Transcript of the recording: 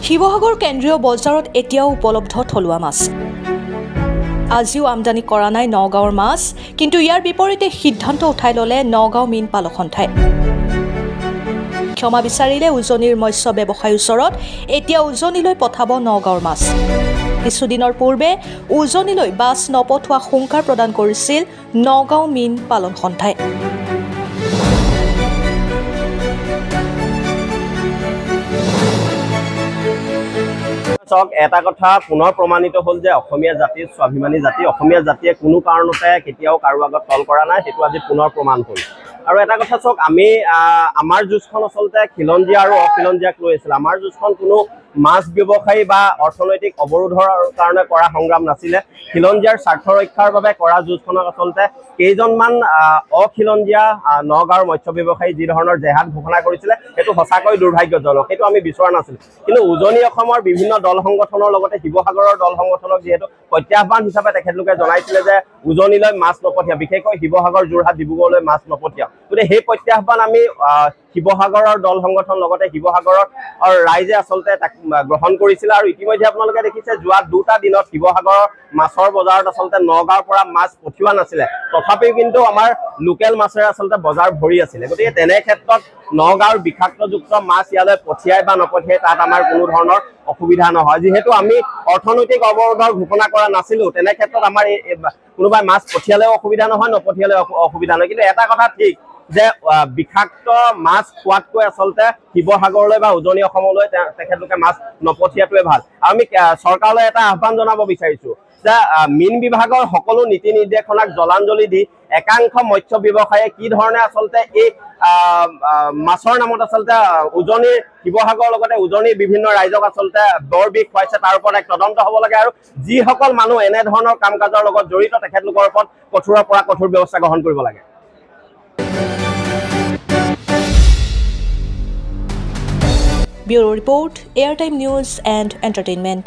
শিৱসাগৰ কেন্দ্ৰীয় বজাৰত এতিয়াও উপলব্ধ থলুৱা মাছ। আজিও আমদানি কৰা নাই নগাঁৱৰ মাছ, কিন্তু ইয়াৰ বিপৰীতে সিদ্ধান্ত উঠাই ল'লে নগাঁও মীন পালক সন্থাই। ক্ষমা বিচাৰিলে উজনিৰ মৎস্য ব্যৱসায়ীৰ ওচৰত, এতিয়া উজনিলৈ পঠাব নগাঁৱৰ মাছ। কিছুদিনৰ পূৰ্বে উজনিলৈ বাছ নপঠোৱা হুংকাৰ প্ৰদান কৰিছিল নগাঁও মীন পালন সন্থাই। এটা কথা পুনৰ প্ৰমাণিত হ'ল যে অসমীয়া জাতিৰ স্বাভিমানী জাতি, অসমীয়া জাতিয়ে কোনো কাৰণতে কেতিয়াও কাৰো আগত তল কৰা নাই, সেইটো আজি পুনৰ প্ৰমাণ হ'ল। আৰু এটা কথা চাওক, আমি আমাৰ যুঁজখন আচলতে খিলঞ্জীয়া আৰু অখিলঞ্জীয়াক লৈ আছিল। আমাৰ যুঁজখন কোনো মাছ ব্যৱসায়ী বা অৰ্থনৈতিক অৱৰোধৰ কাৰণে কৰা সংগ্ৰাম নাছিলে। খিলঞ্জীয়াৰ স্বাৰ্থ ৰক্ষাৰ বাবে কৰা যুঁজখনক আচলতে কেইজনমান অখিলঞ্জীয়া নগাঁৱৰ মৎস্য ব্যৱসায়ী যি ধৰণৰ জেহাদ ঘোষণা কৰিছিলে, সেইটো সঁচাকৈ দুৰ্ভাগ্যজনক, সেইটো আমি বিচৰা নাছিলোঁ। কিন্তু উজনি অসমৰ বিভিন্ন দল সংগঠনৰ লগতে শিৱসাগৰৰ দল সংগঠনক যিহেতু প্ৰত্যাহ্বান হিচাপে তেখেতলোকে জনাইছিলে যে উজনিলৈ মাছ নপঠিয়া, বিশেষকৈ শিৱসাগৰ, যোৰহাট, ডিব্ৰুগড়লৈ মাছ নপঠিয়া। গতিকে সেই প্ৰত্যাহ্বান আমি শিৱসাগৰৰ দল সংগঠন লগতে শিৱসাগৰৰ ৰাইজে আচলতে তাক গ্ৰহণ কৰিছিলে। আৰু ইতিমধ্যে আপোনালোকে দেখিছে যোৱা 2টা দিনত শিৱসাগৰৰ মাছৰ বজাৰত আচলতে নগাঁৱৰ পৰা মাছ পঠিওৱা নাছিলে, তথাপিও কিন্তু আমাৰ লোকেল মাছেৰে আচলতে বজাৰ ভৰি আছিলে। গতিকে তেনে ক্ষেত্ৰত নগাঁৱৰ বিষাক্তযুক্ত মাছ ইয়ালৈ পঠিয়াই বা নপঠিয়াই তাত আমাৰ কোনো ধৰণৰ অসুবিধা নহয়। যিহেতু আমি অৰ্থনৈতিক অৱৰোধৰ ঘোষণা কৰা নাছিলোঁ, তেনে ক্ষেত্ৰত আমাৰ কোনোবাই মাছ পঠিয়ালেও অসুবিধা নহয়, নপঠিয়ালেও অসুবিধা নহয়। কিন্তু এটা কথা ঠিক যে বিষাক্ত মাছ খোৱাতকৈ আচলতে শিৱসাগৰলৈ বা উজনি অসমলৈ তেখেতলোকে মাছ নপঠিয়াটোৱে ভাল। আমি চৰকাৰলৈ এটা আহ্বান জনাব বিচাৰিছোঁ যে মীন বিভাগৰ সকলো নীতি নিৰ্দেশনাক জলাঞ্জলি দি একাংশ মৎস্য ব্যৱসায়ীয়ে কি ধৰণে আচলতে এই মাছৰ নামত আচলতে উজনিৰ শিৱসাগৰৰ লগতে উজনিৰ বিভিন্ন ৰাইজক আচলতে বৰ বিষ খুৱাইছে, তাৰ ওপৰত এক তদন্ত হ'ব লাগে। আৰু যিসকল মানুহ এনেধৰণৰ কাম কাজৰ লগত জড়িত তেখেতলোকৰ ওপৰত কঠোৰৰ পৰা কঠোৰ ব্যৱস্থা গ্ৰহণ কৰিব লাগে। Bureau Report, Airtime News and Entertainment.